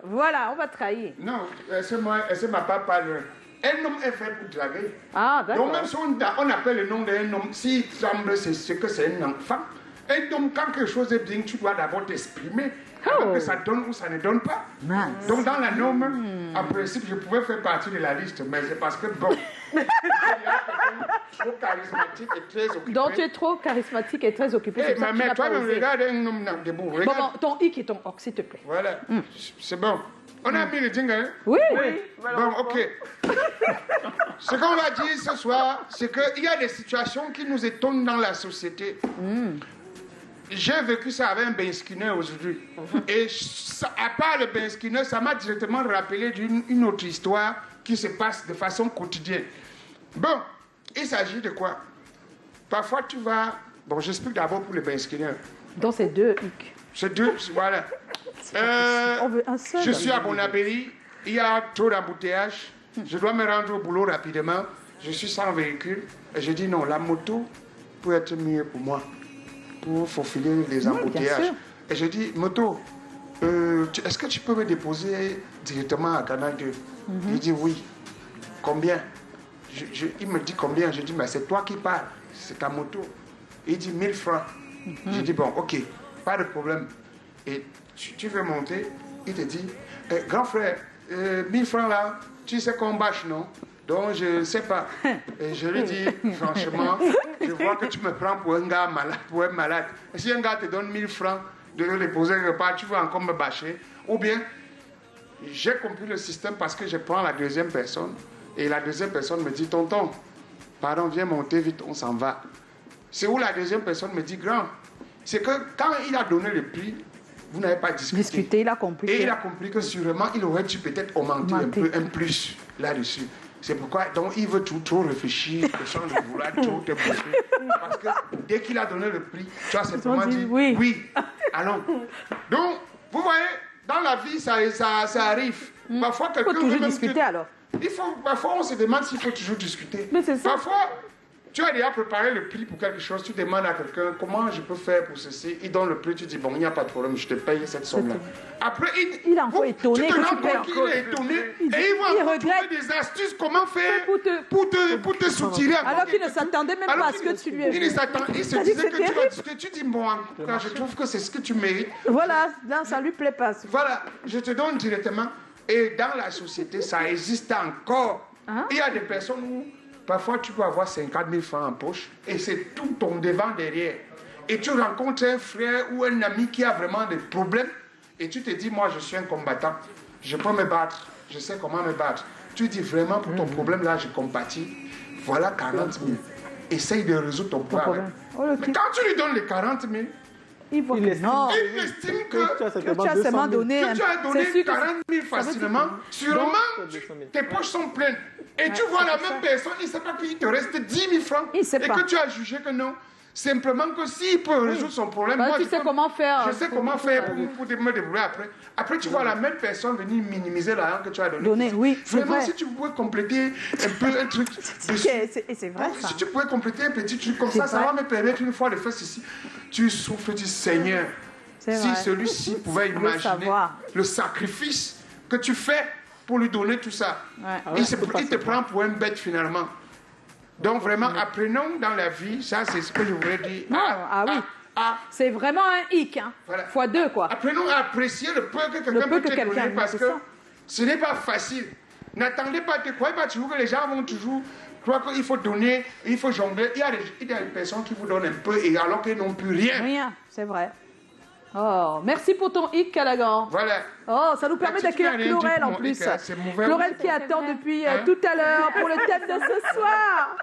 Voilà, on va trahir. Non, elle m'a pas parlé. Un homme est fait pour draguer. Ah, d'accord. Donc même si on appelle le nom d'un homme, s'il semble c'est que c'est un enfant, un homme, quand quelque chose est bien, tu dois d'abord t'exprimer. Que ça donne ou ça ne donne pas. Mince. Donc dans la norme, en principe, je pouvais faire partie de la liste, mais c'est parce que bon, il y a trop charismatique et très occupé. Donc tu es trop charismatique et très occupé. Hey, mais toi-même, regarde un homme debout. Regarde. Bon, ton hic et ton hoc, s'il te plaît. Voilà, c'est bon. On a mis le jingle, hein? Oui. Bon, ok. Ce qu'on va dire ce soir, c'est qu'il y a des situations qui nous étonnent dans la société. J'ai vécu ça avec un Ben Skinner aujourd'hui. Et ça, à part le Ben Skinner, ça m'a directement rappelé d'une autre histoire qui se passe de façon quotidienne. Bon, il s'agit de quoi? Parfois, tu vas... Bon, j'explique d'abord pour le Ben Skinner. Donc, c'est deux hic. C'est deux, voilà. On veut un seul. Je suis à Bonabéry, il y a trop d'embouteillage. Je dois me rendre au boulot rapidement. Je suis sans véhicule. Et je dis non, la moto peut être mieux pour moi, pour faufiler les embouteillages. Et je dis, moto, est-ce que tu peux me déposer directement à Canal 2? Il dit oui. Combien? Il me dit combien? Je dis, mais c'est toi qui parles, c'est ta moto. Il dit 1000 francs. Je dis, bon, ok, pas de problème. Et tu veux monter? Il te dit, grand frère, 1000 francs là, tu sais qu'on bâche, non? Donc, je ne sais pas. Et je lui dis, franchement, je vois que tu me prends pour un gars malade, pour un malade. Et si un gars te donne 1000 francs de le déposer quelque part, tu veux encore me bâcher? Ou bien, j'ai compris le système parce que je prends la deuxième personne. Et la deuxième personne me dit, tonton, pardon, viens monter vite, on s'en va. C'est où la deuxième personne me dit, grand, c'est que quand il a donné le prix, vous n'avez pas discuté. Il a compris. Et il a compris que sûrement, il aurait dû peut-être augmenter un peu, un plus là-dessus. C'est pourquoi, donc, il veut trop réfléchir, le sens de vouloir trop te bouffer. Parce que dès qu'il a donné le prix, tu as simplement dit oui. Allons. Donc, vous voyez, dans la vie, ça arrive. Parfois, quelqu'un il faut toujours discuter alors. Parfois, on se demande s'il faut toujours discuter. Mais c'est ça. Parfois, tu as déjà préparé le prix pour quelque chose, tu demandes à quelqu'un comment je peux faire pour ceci. Il donne le prix, tu dis bon, il n'y a pas de problème, je te paye cette somme-là. Après, il est encore étonné que tu payes encore. Il est étonné et il va trouver des astuces comment faire pour te soutirer. Alors qu'il ne s'attendait même pas à ce que tu lui aies dit. Il se disait que tu vas discuter. Tu dis bon, en tout cas, je trouve que c'est ce que tu mérites. Voilà, ça ne lui plaît pas. Voilà, je te donne directement. Et dans la société, ça existe encore. Il y a des personnes où parfois, tu peux avoir 50 000 francs en poche et c'est tout ton devant derrière. Et tu rencontres un frère ou un ami qui a vraiment des problèmes et tu te dis, moi, je suis un combattant. Je peux me battre. Je sais comment me battre. Tu dis vraiment, pour ton problème, là, je compatis. Voilà 40 000. Essaye de résoudre ton problème. Mais quand tu lui donnes les 40 000, il estime que tu as seulement donné 40 000 facilement. Sûrement, tes poches sont pleines. Et tu vois la même personne, il ne sait pas qu'il te reste 10 000 francs. Et que tu as jugé que non. Simplement que s'il peut résoudre son problème, moi, tu sais comment faire. Je sais comment faire pour me débrouiller après. Après, tu vois la même personne venir minimiser l'argent que tu as donné. Oui, vraiment, si tu pouvais compléter un peu un truc. C'est vrai, ça. Si tu pouvais compléter un petit truc comme ça, ça va me permettre une fois de faire ceci. Tu souffles, tu dis Seigneur, si celui-ci pouvait imaginer le sacrifice que tu fais pour lui donner tout ça, il te prend pour un bête finalement. Donc vraiment, apprenons dans la vie, ça c'est ce que je voulais dire. C'est vraiment un hic, hein. Voilà. Fois deux, quoi. Apprenons à apprécier le peu que quelqu'un peut te donner parce que ce n'est pas facile. N'attendez pas, ne croyez pas toujours que les gens vont toujours croire qu'il faut donner, il faut jongler. Il y a des personnes qui vous donnent un peu et alors qu'ils n'ont plus rien. Rien, c'est vrai. Oh, merci pour ton hic, Callaghan. Voilà. Oh, ça nous permet d'accueillir Chlorel en plus. Chlorel qui attend depuis tout à l'heure pour le thème de ce soir.